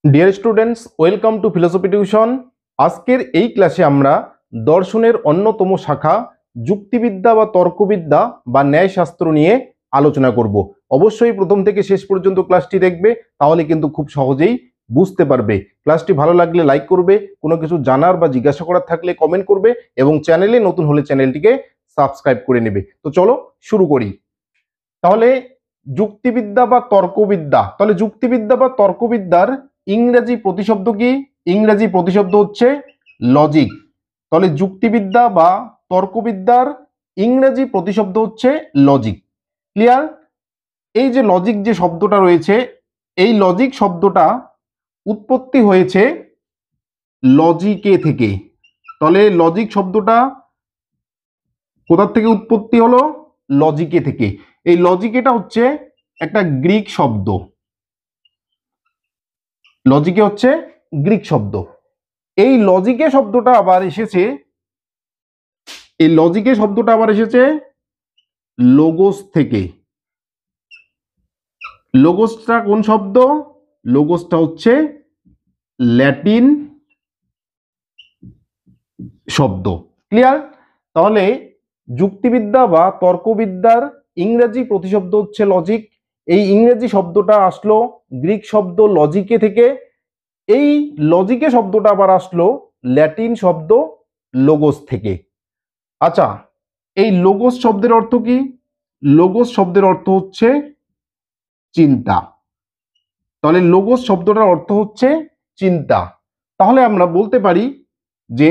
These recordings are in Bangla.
Dear students, welcome to philosophy tuition. আজকের এই ক্লাসে আমরা দর্শনের অন্যতম শাখা যুক্তিবিদ্যা বা তর্কবিদ্যা বা ন্যায়শাস্ত্র নিয়ে আলোচনা করব। অবশ্যই প্রথম থেকে শেষ পর্যন্ত ক্লাসটি দেখবে, তাহলে কিন্তু খুব সহজেই বুঝতে পারবে। ক্লাসটি ভালো লাগলে লাইক করবে, কোনো কিছু জানার বা জিজ্ঞাসা করার থাকলে কমেন্ট করবে এবং চ্যানেলে নতুন হলে চ্যানেলটিকে সাবস্ক্রাইব করে নেবে। তো চলো শুরু করি। তাহলে যুক্তিবিদ্যা বা তর্কবিদ্যা, তাহলে যুক্তিবিদ্যা বা তর্কবিদ্যার ইংরেজি প্রতিশব্দ কি? ইংরেজি প্রতিশব্দ হচ্ছে লজিক। তাহলে যুক্তিবিদ্যা বা তর্কবিদ্যার ইংরেজি প্রতিশব্দ হচ্ছে লজিক। ক্লিয়ার? এই যে লজিক যে শব্দটা রয়েছে, এই লজিক শব্দটা উৎপত্তি হয়েছে লজিকে থেকে। তাহলে লজিক শব্দটা কোথা থেকে উৎপত্তি হলো? লজিকে থেকে। এই লজিকেটা হচ্ছে একটা গ্রিক শব্দ। লজিকে হচ্ছে গ্রিক শব্দ। এই লজিকে শব্দটা আবার এসেছে, এই লজিকে শব্দটা আবার এসেছে লোগোস থেকে। লোগোসটা কোন শব্দ? লোগোসটা হচ্ছে ল্যাটিন শব্দ। ক্লিয়ার? তাহলে যুক্তিবিদ্যা বা তর্কবিদ্যার ইংরেজি প্রতিশব্দ হচ্ছে লজিক। এই ইংরেজি শব্দটা আসলো গ্রিক শব্দ লজিকে থেকে। এই লজিকে শব্দটা আবার আসলো ল্যাটিন শব্দ লোগোস থেকে। আচ্ছা, এই লোগোস শব্দের অর্থ কি? লোগোস শব্দের অর্থ হচ্ছে চিন্তা। তাহলে লোগোস শব্দটার অর্থ হচ্ছে চিন্তা। তাহলে আমরা বলতে পারি যে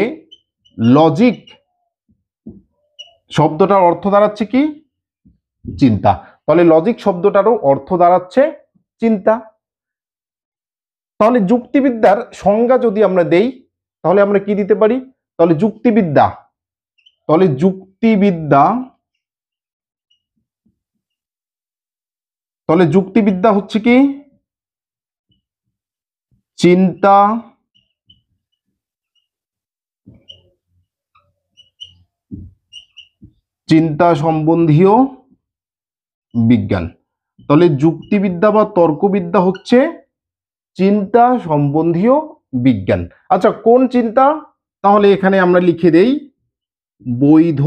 লজিক শব্দটার অর্থ দাঁড়াচ্ছে কি? চিন্তা। তাহলে লজিক শব্দটারও অর্থ দাঁড়াচ্ছে চিন্তা। তাহলে যুক্তিবিদ্যার সংজ্ঞা যদি আমরা দেই, তাহলে আমরা কি দিতে পারি? তাহলে যুক্তিবিদ্যা, তাহলে যুক্তিবিদ্যা, তাহলে যুক্তিবিদ্যা হচ্ছে কি? চিন্তা, চিন্তা সম্বন্ধীয় বিজ্ঞান। তাহলে যুক্তিবিদ্যা বা তর্কবিদ্যা হচ্ছে চিন্তা সম্বন্ধীয় বিজ্ঞান। আচ্ছা, কোন চিন্তা? তাহলে এখানে আমরা লিখে দেই বৈধ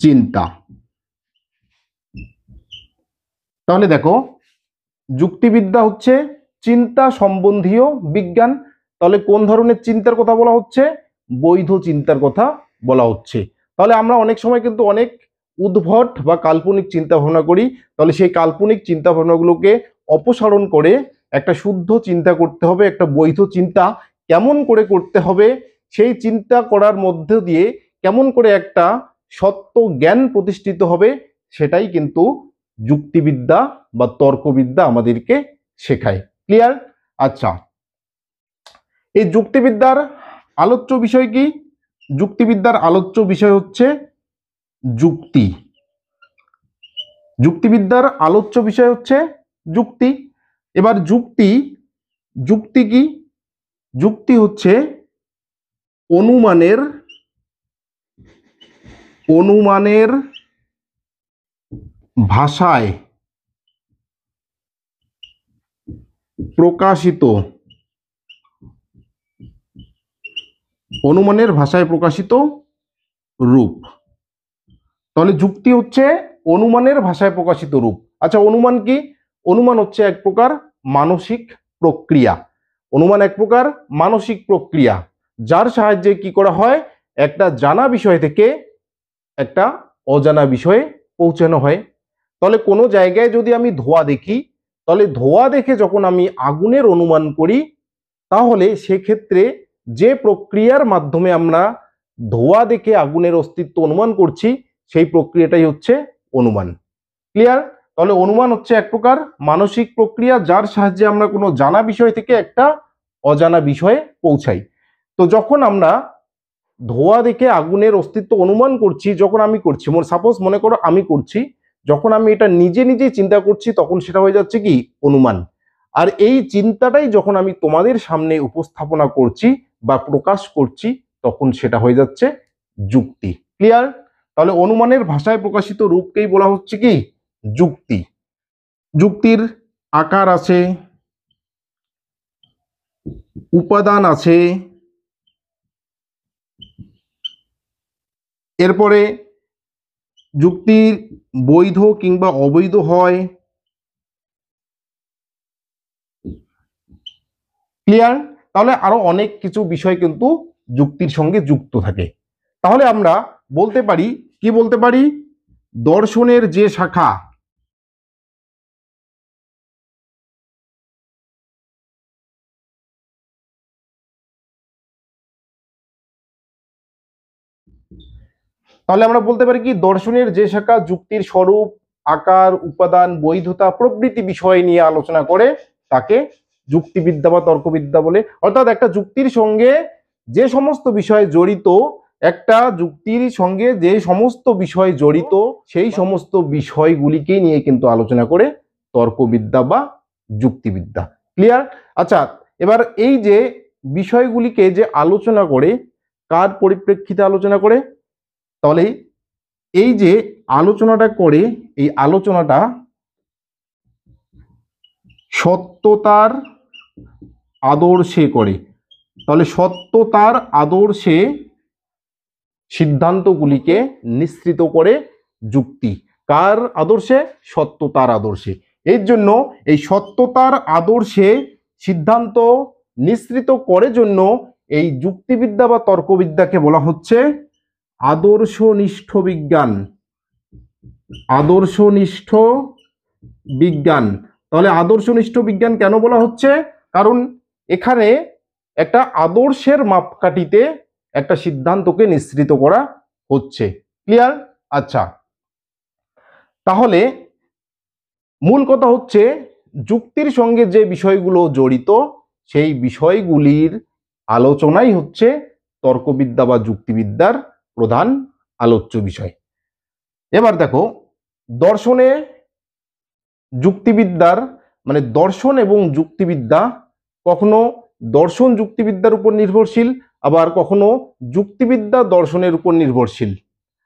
চিন্তা। তাহলে দেখো, যুক্তিবিদ্যা হচ্ছে চিন্তা সম্বন্ধীয় বিজ্ঞান। তাহলে কোন ধরনের চিন্তার কথা বলা হচ্ছে? বৈধ চিন্তার কথা বলা হচ্ছে। তাহলে আমরা অনেক সময় কিন্তু অনেক উদ্ভট বা কাল্পনিক চিন্তা ভাবনা করি। তাহলে সেই কাল্পনিক চিন্তা ভাবনাগুলোকে অপসারণ করে একটা শুদ্ধ চিন্তা করতে হবে, একটা বৈধ চিন্তা কেমন করে করতে হবে, সেই চিন্তা করার মধ্য দিয়ে কেমন করে একটা সত্য জ্ঞান প্রতিষ্ঠিত হবে, সেটাই কিন্তু যুক্তিবিদ্যা বা তর্কবিদ্যা আমাদেরকে শেখায়। ক্লিয়ার? আচ্ছা, এই যুক্তিবিদ্যার আলোচ্য বিষয় কি? যুক্তিবিদ্যার আলোচ্য বিষয় হচ্ছে যুক্তি। যুক্তিবিদ্যার আলোচ্য বিষয় হচ্ছে যুক্তি। এবার যুক্তি, যুক্তি কি? যুক্তি হচ্ছে অনুমানের, অনুমানের ভাষায় প্রকাশিত, অনুমানের ভাষায় প্রকাশিত রূপ। তাহলে যুক্তি হচ্ছে অনুমানের ভাষায় প্রকাশিত রূপ। আচ্ছা, অনুমান কি? অনুমান হচ্ছে এক প্রকার মানসিক প্রক্রিয়া। অনুমান এক প্রকার মানসিক প্রক্রিয়া, যার সাহায্যে কি করা হয়? একটা জানা বিষয় থেকে একটা অজানা বিষয়ে পৌঁছানো হয়। তাহলে কোনো জায়গায় যদি আমি ধোঁয়া দেখি, তাহলে ধোঁয়া দেখে যখন আমি আগুনের অনুমান করি, তাহলে সেক্ষেত্রে যে প্রক্রিয়ার মাধ্যমে আমরা ধোঁয়া দেখে আগুনের অস্তিত্ব অনুমান করছি, সেই প্রক্রিয়াটাই হচ্ছে অনুমান। ক্লিয়ার? তাহলে অনুমান হচ্ছে এক প্রকার মানসিক প্রক্রিয়া, যার সাহায্যে আমরা কোনো জানা বিষয় থেকে একটা অজানা বিষয়ে পৌঁছাই। তো যখন আমরা ধোঁয়া দেখে আগুনের অস্তিত্ব অনুমান করছি, যখন আমি করছি, সাপোজ মনে করো আমি করছি, যখন আমি এটা নিজে নিজে চিন্তা করছি, তখন সেটা হয়ে যাচ্ছে কি? অনুমান। আর এই চিন্তাটাই যখন আমি তোমাদের সামনে উপস্থাপনা করছি বা প্রকাশ করছি, তখন সেটা হয়ে যাচ্ছে যুক্তি। ক্লিয়ার? তাহলে অনুমানের ভাষায় প্রকাশিত রূপকেই বলা হচ্ছে কি? যুক্তি। যুক্তির আকার আছে, উপাদান আছে, এরপরে যুক্তি বৈধ কিংবা অবৈধ হয়। ক্লিয়ার? তাহলে আরো অনেক কিছু বিষয় কিন্তু যুক্তির সঙ্গে যুক্ত থাকে। তাহলে আমরা বলতে পারি, কি বলতে পারি, দর্শনের যে শাখা, তাহলে আমরা বলতে পারি কি, দর্শনের যে শাখা যুক্তির স্বরূপ, আকার, উপাদান, বৈধতা প্রভৃতি বিষয় নিয়ে আলোচনা করে তাকে যুক্তিবিদ্যা বা তর্কবিদ্যা বলে। অর্থাৎ একটা যুক্তির সঙ্গে যে সমস্ত বিষয় জড়িত, একটা যুক্তির সঙ্গে যে সমস্ত বিষয় জড়িত সেই সমস্ত বিষয়গুলিকে নিয়ে কিন্তু আলোচনা করে তর্কবিদ্যা বা যুক্তিবিদ্যা। ক্লিয়ার? আচ্ছা, এবার এই যে বিষয়গুলিকে যে আলোচনা করে, কার পরিপ্রেক্ষিতে আলোচনা করে, তাহলে এই যে আলোচনাটা করে, এই আলোচনাটা সত্যতার আদর্শে করে। তাহলে সত্যতার আদর্শে সিদ্ধান্তগুলিকে নিঃসৃত করে যুক্তি। কার আদর্শে? সত্যতার আদর্শে। এর জন্য এই সত্যতার আদর্শে সিদ্ধান্ত নিঃসৃত করে জন্য এই যুক্তিবিদ্যা বা তর্কবিদ্যাকে বলা হচ্ছে আদর্শনিষ্ঠ বিজ্ঞান। আদর্শনিষ্ঠ বিজ্ঞান। তাহলে আদর্শনিষ্ঠ বিজ্ঞান কেন বলা হচ্ছে? কারণ এখানে একটা আদর্শের মাপকাঠিতে একটা সিদ্ধান্তকে নিঃসৃত করা হচ্ছে। ক্লিয়ার? আচ্ছা, তাহলে মূল কথা হচ্ছে যুক্তির সঙ্গে যে বিষয়গুলো জড়িত সেই বিষয়গুলির আলোচনাই হচ্ছে তর্কবিদ্যা বা যুক্তিবিদ্যার প্রধান আলোচ্য বিষয়। এবার দেখো, দর্শনে যুক্তিবিদ্যার মানে দর্শন এবং যুক্তিবিদ্যা কখনো দর্শন যুক্তিবিদ্যার উপর নির্ভরশীল, আবার কখনো যুক্তিবিদ্যা দর্শনের উপর নির্ভরশীল,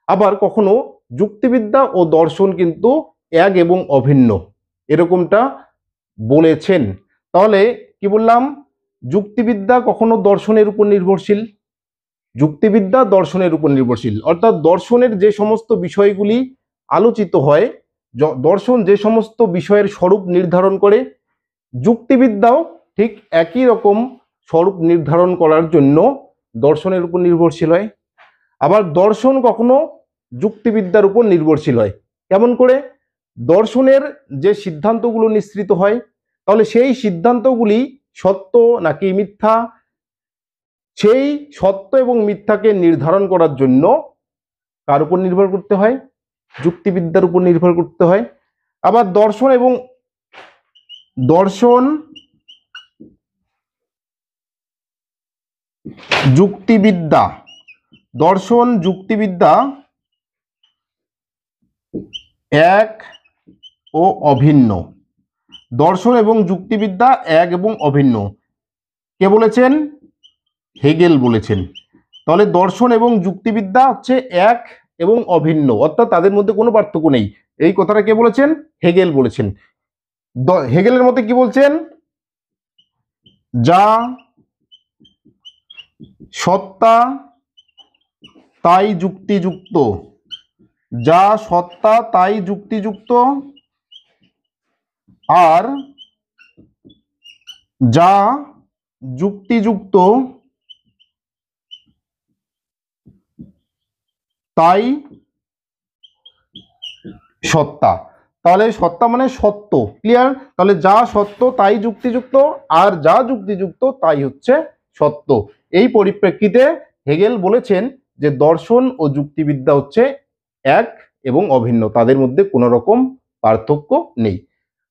আবার কখনো যুক্তিবিদ্যা ও দর্শন কিন্তু এক এবং অভিন্ন, এরকমটা বলেছেন। তাহলে কি বললাম? যুক্তিবিদ্যা কখনো দর্শনের উপর নির্ভরশীল, যুক্তিবিদ্যা দর্শনের উপর নির্ভরশীল। অর্থাৎ দর্শনের যে সমস্ত বিষয়গুলি আলোচিত হয়, দর্শন যে সমস্ত বিষয়ের স্বরূপ নির্ধারণ করে, যুক্তিবিদ্যাও ঠিক একই রকম স্বরূপ নির্ধারণ করার জন্য দর্শনের উপর নির্ভরশীল হয়। আবার দর্শন কখনো যুক্তিবিদ্যার উপর নির্ভরশীল হয়। কেমন করে? দর্শনের যে সিদ্ধান্তগুলো নিঃসৃত হয়, তাহলে সেই সিদ্ধান্তগুলি সত্য নাকি মিথ্যা, সেই সত্য এবং মিথ্যাকে নির্ধারণ করার জন্য কার উপর নির্ভর করতে হয়? যুক্তিবিদ্যার উপর নির্ভর করতে হয়। আবার দর্শন যুক্তিবিদ্যা, দর্শন যুক্তিবিদ্যা এক ও অভিন্ন। দর্শন এবং যুক্তিবিদ্যা এক এবং অভিন্ন কে বলেছেন? হেগেল বলেছেন। তাহলে দর্শন এবং যুক্তিবিদ্যা হচ্ছে এক এবং অভিন্ন, অর্থাৎ তাদের মধ্যে কোনো পার্থক্য নেই। এই কথাটা কে বলেছেন? হেগেল বলেছেন। হেগেলের মতে কি বলছেন? যা সত্তা তাই যুক্তিযুক্ত, যা সত্তা তাই যুক্তিযুক্ত, আর যা যুক্তিযুক্ত তাই সত্তা। তাহলে সত্তা মানে সত্য। ক্লিয়ার? তাহলে যা সত্য তাই যুক্তিযুক্ত, আর যা যুক্তিযুক্ত তাই হচ্ছে সত্য। এই পরিপ্রেক্ষিতে হেগেল বলেছেন যে দর্শন ও যুক্তিবিদ্যা হচ্ছে এক এবং অভিন্ন, তাদের মধ্যে কোনো রকম পার্থক্য নেই।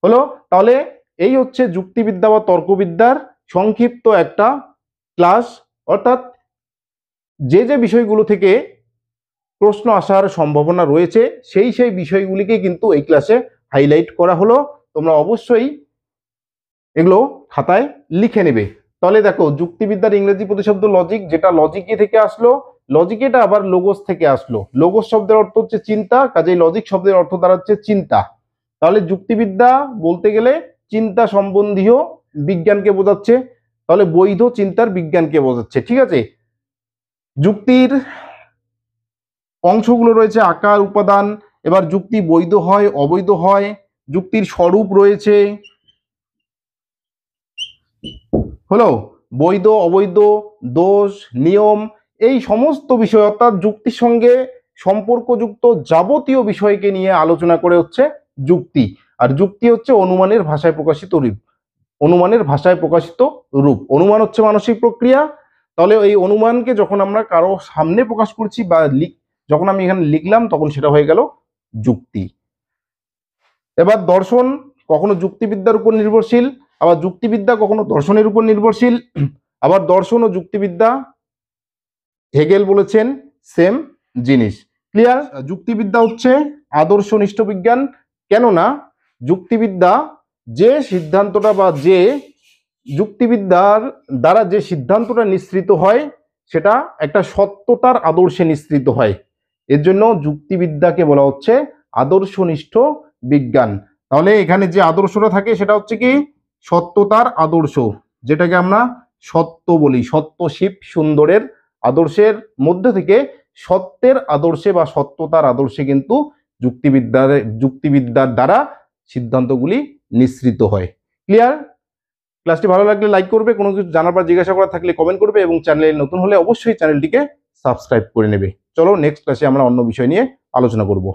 হলো? তাহলে এই হচ্ছে যুক্তিবিদ্যা বা তর্কবিদ্যার সংক্ষিপ্ত একটা ক্লাস। অর্থাৎ যে যে বিষয়গুলো থেকে প্রশ্ন আসার সম্ভাবনা রয়েছে সেই বিষয়গুলিকে কিন্তু এই ক্লাসে হাইলাইট করা হলো। তোমরা অবশ্যই এগুলো খাতায় লিখে নেবে। তাহলে দেখো, যুক্তিবিদ্যার ইংরেজি প্রতিশব্দ লজিক, যেটা লজিকে থেকে আসলো, লজিকেটা আবার লোগোস থেকে আসলো। লোগোস শব্দের অর্থ হচ্ছে চিন্তা, কাজেই লজিক শব্দের অর্থ দাঁড়াচ্ছে চিন্তা। তাহলে যুক্তিবিদ্যা বলতে গেলে চিন্তা সম্বন্ধীয় বিজ্ঞানকে বোঝাচ্ছে। তাহলে বৈধ চিন্তার বিজ্ঞানকে বোঝাচ্ছে। ঠিক আছে, যুক্তির অংশগুলো রয়েছে আকার, উপাদান। এবার যুক্তি বৈধ হয়, অবৈধ হয়, যুক্তির স্বরূপ রয়েছে, হলো বৈধ, অবৈধ, দোষ, নিয়ম, এই সমস্ত বিষয় অর্থাৎ যুক্তির সঙ্গে সম্পর্কযুক্ত যাবতীয় বিষয়কে নিয়ে আলোচনা করে হচ্ছে যুক্তি। আর যুক্তি হচ্ছে অনুমানের ভাষায় প্রকাশিত রূপ। অনুমানের ভাষায় প্রকাশিত রূপ। অনুমান হচ্ছে মানসিক প্রক্রিয়া। তাহলে এই অনুমানকে যখন আমরা কারো সামনে প্রকাশ করছি বা যখন আমি এখানে লিখলাম তখন সেটা হয়ে গেল যুক্তি। এবার দর্শন কখনো যুক্তিবিদ্যার উপর নির্ভরশীল, আবার যুক্তিবিদ্যা কখনো দর্শনের উপর নির্ভরশীল। আবার দর্শন ও যুক্তিবিদ্যা হেগেল বলেছেন সেম জিনিস। ক্লিয়ার? যুক্তিবিদ্যা হচ্ছে আদর্শনিষ্ঠ বিজ্ঞান। কেননা যুক্তিবিদ্যা যে সিদ্ধান্তটা বা যে যুক্তিবিদ্যার দ্বারা যে সিদ্ধান্তটা নিঃসৃত হয় সেটা একটা সত্যতার আদর্শে নিঃসৃত হয়। এর জন্য যুক্তিবিদ্যাকে বলা হচ্ছে আদর্শনিষ্ঠ বিজ্ঞান। তাহলে এখানে যে আদর্শটা থাকে সেটা হচ্ছে কি সত্যতার আদর্শ, যেটাকে আমরা সত্য বলি। সত্য শিব সুন্দরের আদর্শের মধ্যে থেকে সত্যের আদর্শে বা সত্যতার আদর্শে কিন্তু যুক্তিবিদ্যার দ্বারা সিদ্ধান্তগুলি নিঃসৃত হয়। ক্লিয়ার? ক্লাসটি ভালো লাগলে লাইক করবে, কোনো কিছু জানার বা জিজ্ঞাসা করা থাকলে কমেন্ট করবে, এবং চ্যানেলে নতুন হলে অবশ্যই চ্যানেলটিকে সাবস্ক্রাইব করে নেবে। চলো নেক্সট ক্লাসে আমরা অন্য বিষয় নিয়ে আলোচনা করব।